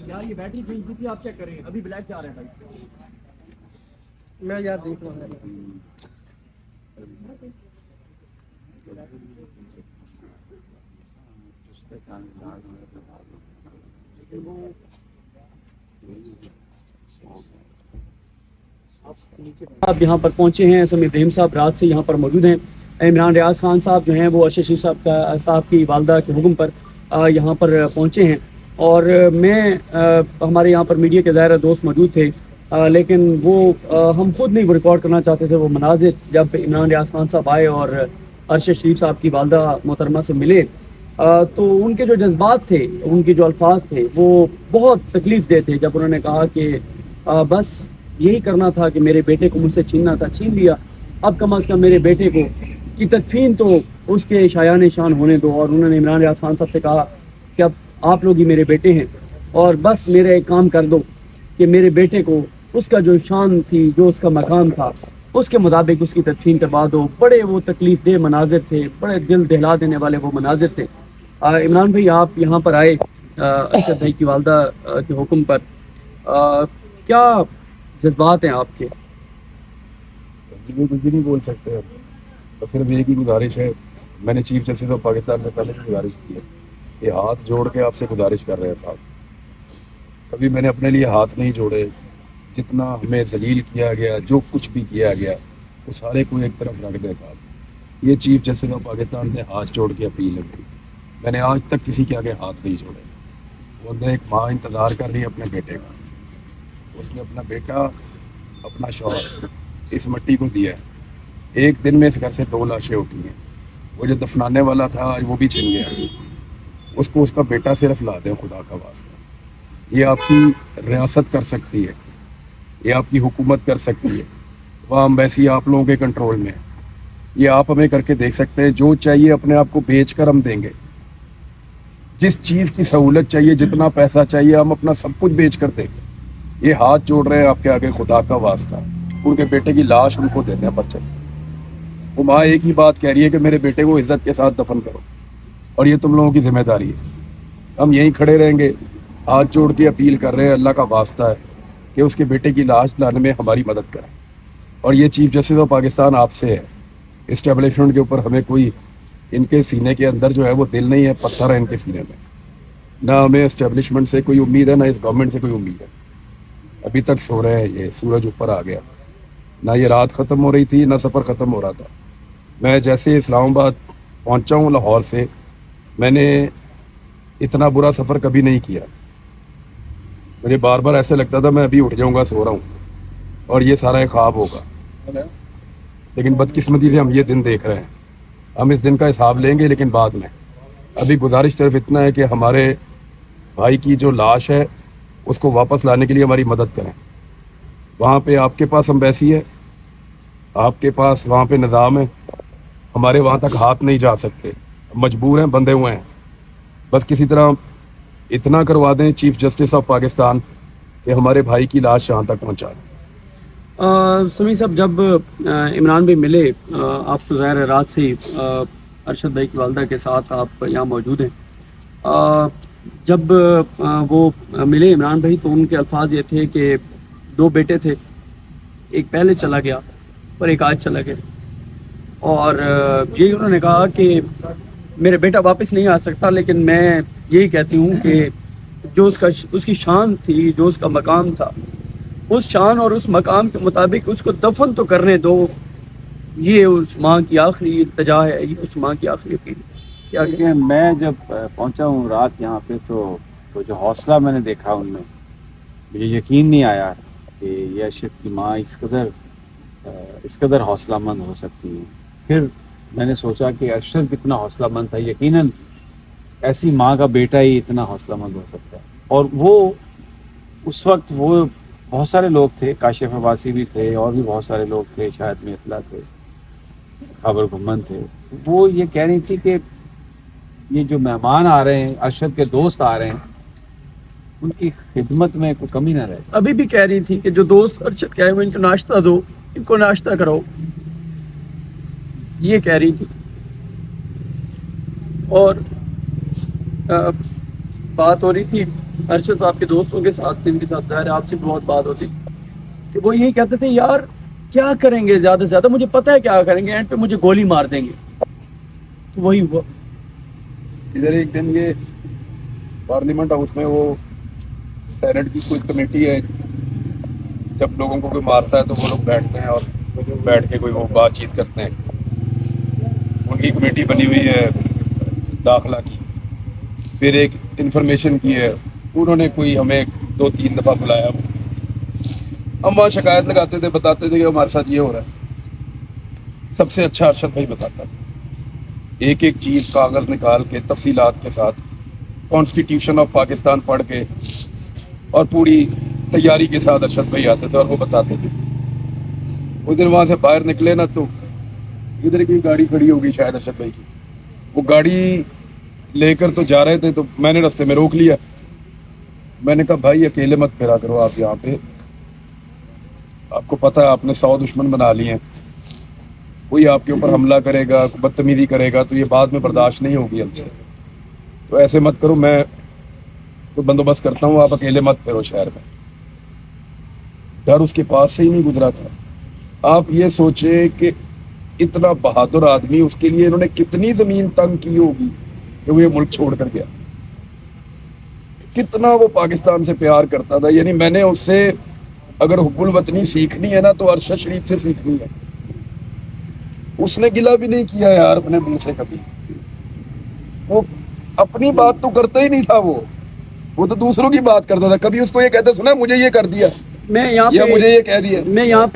यार ये battery change की थी, आप चेक करें, अभी ब्लैक जा रहे हैं भाई। मैं यार देख रहा हूँ। आप यहाँ पर पहुँचे हैं, समीर रहीम साहब रात से यहाँ पर मौजूद हैं। इमरान रियाज खान साहब जो हैं वो अरशद शरीफ साहब की वालदा के हुक्म पर यहाँ पर पहुँचे हैं। और मैं हमारे यहाँ पर मीडिया के ज़ाहिर दोस्त मौजूद थे, लेकिन वो हम खुद नहीं रिकॉर्ड करना चाहते थे वो मनाजिर जब इमरान रियाज खान साहब आए और अरशद शरीफ साहब की वालदा मोहतरमा से मिले। तो उनके जो जज्बात थे, उनके जो अल्फाज थे वो बहुत तकलीफ दे थे जब उन्होंने कहा कि बस यही करना था कि मेरे बेटे को मुझसे छीनना था, छीन लिया, अब कम अज़ कम मेरे बेटे को की तदफीन तो उसके शायान शान होने दो। और उन्होंने इमरान रियाज खान साहब से कहा कि अब आप लोग ही मेरे बेटे हैं और बस मेरा एक काम कर दो कि मेरे बेटे को उसका जो शान थी, जो उसका मकाम था, उसके मुताबिक उसकी तदफीन करवा दो। बड़े वो तकलीफ दे मनाजिर थे, बड़े दिल दहला देने वाले वो मनाजिर थे। इमरान भाई आप यहाँ पर आए अरशद भाई की वालदा के हुक्म पर, क्या जज्बात हैं आपके? कुछ भी नहीं बोल सकते अब। तो फिर मेरी की गुजारिश है, मैंने चीफ जस्टिस ऑफ पाकिस्तान में पहले भी गुजारिश की है, ये हाथ जोड़ के आपसे गुजारिश कर रहे हैं साहब, कभी मैंने अपने लिए हाथ नहीं जोड़े। जितना हमें जलील किया गया, जो कुछ भी किया गया, वो सारे को एक तरफ रख दे साहब। ये चीफ जस्टिस ऑफ पाकिस्तान से हाथ जोड़ के अपील है मेरी, मैंने आज तक किसी के आगे हाथ नहीं जोड़े। वो एक माँ इंतज़ार कर रही है अपने बेटे का, उसने अपना बेटा, अपना शौहर इस मिट्टी को दिया है। एक दिन में इस घर से 2 लाशें उठी हैं। वो जो दफनाने वाला था आज वो भी छिन गया, उसको उसका बेटा सिर्फ ला दें खुदा का वास्ता। ये आपकी रियासत कर सकती है, ये आपकी हुकूमत कर सकती है, वह एम्बेसी आप लोगों के कंट्रोल में है। ये आप हमें करके देख सकते हैं, जो चाहिए अपने आप को बेच कर हम देंगे। जिस चीज़ की सहूलत चाहिए, जितना पैसा चाहिए, हम अपना सब कुछ बेच कर देंगे। ये हाथ जोड़ रहे हैं आपके आगे खुदा का वास्ता, उनके बेटे की लाश उनको देने पर चाहिए। वो माँ एक ही बात कह रही है कि मेरे बेटे को इज्जत के साथ दफन करो, और ये तुम लोगों की जिम्मेदारी है। हम यहीं खड़े रहेंगे, हाथ जोड़ के अपील कर रहे हैं, अल्लाह का वास्ता है कि उसके बेटे की लाश लाने में हमारी मदद करें। और ये चीफ जस्टिस ऑफ पाकिस्तान आपसे है, इस्टेब्लिशमेंट के ऊपर हमें कोई, इनके सीने के अंदर जो है वो दिल नहीं है, पत्थर है इनके सीने में। ना हमें इस्टेब्लिशमेंट से कोई उम्मीद है, ना इस गवर्नमेंट से कोई उम्मीद है। अभी तक सो रहे हैं, ये सूरज ऊपर आ गया, ना ये रात ख़त्म हो रही थी, ना सफ़र ख़त्म हो रहा था। मैं जैसे इस्लामाबाद पहुंचा हूँ लाहौर से, मैंने इतना बुरा सफ़र कभी नहीं किया। मुझे बार बार ऐसे लगता था मैं अभी उठ जाऊँगा, सो रहा हूँ और ये सारा एक ख्वाब होगा। लेकिन बदकिस्मती से हम ये दिन देख रहे हैं। हम इस दिन का हिसाब लेंगे लेकिन बाद में। अभी गुजारिश सिर्फ इतना है कि हमारे भाई की जो लाश है उसको वापस लाने के लिए हमारी मदद करें। वहाँ पे आपके पास एम्बेसी है, आपके पास वहाँ पे निज़ाम है, हमारे वहाँ तक हाथ नहीं जा सकते, मजबूर हैं, बंधे हुए हैं। बस किसी तरह इतना करवा दें चीफ जस्टिस ऑफ पाकिस्तान कि हमारे भाई की लाश यहाँ तक पहुँचा दें। समीर साहब, जब इमरान भाई मिले, आप तो ज़ाहिर है रात से अरशद भाई की वालदा के साथ आप यहाँ मौजूद हैं। जब वो मिले इमरान भाई तो उनके अल्फाज ये थे कि 2 बेटे थे, एक पहले चला गया और एक आज चला गया। और यही उन्होंने कहा कि मेरे बेटा वापस नहीं आ सकता, लेकिन मैं यही कहती हूँ कि जो उसकी शान थी, जो उसका मकाम था, उस शान और उस मकाम के मुताबिक उसको दफन तो करने दो। ये उस माँ की आखिरी इल्तिजा है, ये उस माँ की आखिरी अपील है। क्या कहते हैं? देखिए, मैं जब पहुंचा हूँ रात यहाँ पे, तो जो हौसला मैंने देखा उनमें, मुझे यकीन नहीं आया कि ये अरशद की माँ इस कदर हौसलामंद हो सकती है। फिर मैंने सोचा कि अरशद कितना हौसलामंद था, यकीनन ऐसी माँ का बेटा ही इतना हौसलामंद हो सकता है। और वो उस वक्त वो बहुत सारे लोग थे, काशिफ अब्बासी भी थे और भी बहुत सारे लोग थे, शायद मितला थे, खबर घुमन थे। वो ये कह रही थी कि ये जो मेहमान आ रहे हैं, अरशद के दोस्त आ रहे हैं, उनकी खिदमत में कोई कमी ना रहे। अभी भी कह रही थी कि जो दोस्त अर्शद के आए हुए इनको नाश्ता दो, इनको नाश्ता कराओ, ये कह रही थी। और बात हो रही थी अर्शद साहब के दोस्तों के साथ, जिनके साथ ज़ाहिर है आपसे भी बहुत बात होती, कि वो यही कहते थे, यार क्या करेंगे, ज़्यादा से ज़्यादा मुझे पता है क्या करेंगे, एंड पे मुझे गोली मार देंगे। तो वही हुआ। इधर एक दिन ये पार्लियामेंट हाउस में वो सेनेट की कोई कमेटी है, जब लोगों को कोई मारता है तो वो लोग बैठते हैं और बैठ के कोई वो बातचीत करते हैं। उनकी कमेटी बनी हुई है दाखिला की, फिर एक इंफॉर्मेशन की है, उन्होंने कोई हमें 2-3 दफ़ा बुलाया। हम वहाँ शिकायत लगाते थे, बताते थे कि हमारे साथ ये हो रहा है। सबसे अच्छा अरशद भाई बताता था, एक एक चीज़ कागज़ निकाल के तफसीलात के साथ, कॉन्स्टिट्यूशन ऑफ पाकिस्तान पढ़ के और पूरी तैयारी के साथ अरशद भाई आते थे और वो बताते थे। उस दिन वहाँ से बाहर निकले ना, तो इधर की गाड़ी खड़ी होगी शायद अरशद भाई की, वो गाड़ी लेकर तो जा रहे थे, तो मैंने रास्ते में रोक लिया। मैंने कहा भाई अकेले मत फिरा करो आप यहाँ पे, आपको पता है आपने 100 दुश्मन बना लिए हैं, कोई आपके ऊपर हमला करेगा, बदतमीजी करेगा तो ये बाद में बर्दाश्त नहीं होगी हमसे, तो ऐसे मत करो, मैं तो बंदोबस्त करता हूँ, आप अकेले मत फिरो शहर में। डर उसके पास से ही नहीं गुजरा था। आप ये सोचे कि इतना बहादुर आदमी, उसके लिए इन्होंने कितनी जमीन तंग की होगी कि वो ये मुल्क छोड़ कर गया। कितना वो पाकिस्तान से प्यार करता था। यानी मैंने उससे अगर हुब्बुल वतनी सीखनी है ना, तो अरशद शरीफ से सीखनी है। उसने गिला भी नहीं किया यार अपने दिल से कभी। वो अपनी बात तो करता ही नहीं था, वो तो दूसरों की बात करता था। कभी उसको ये कहता सुना मुझे ये कर दिया, मैं यहाँ या पे मुझे ये कह दिया। मैं यहाँ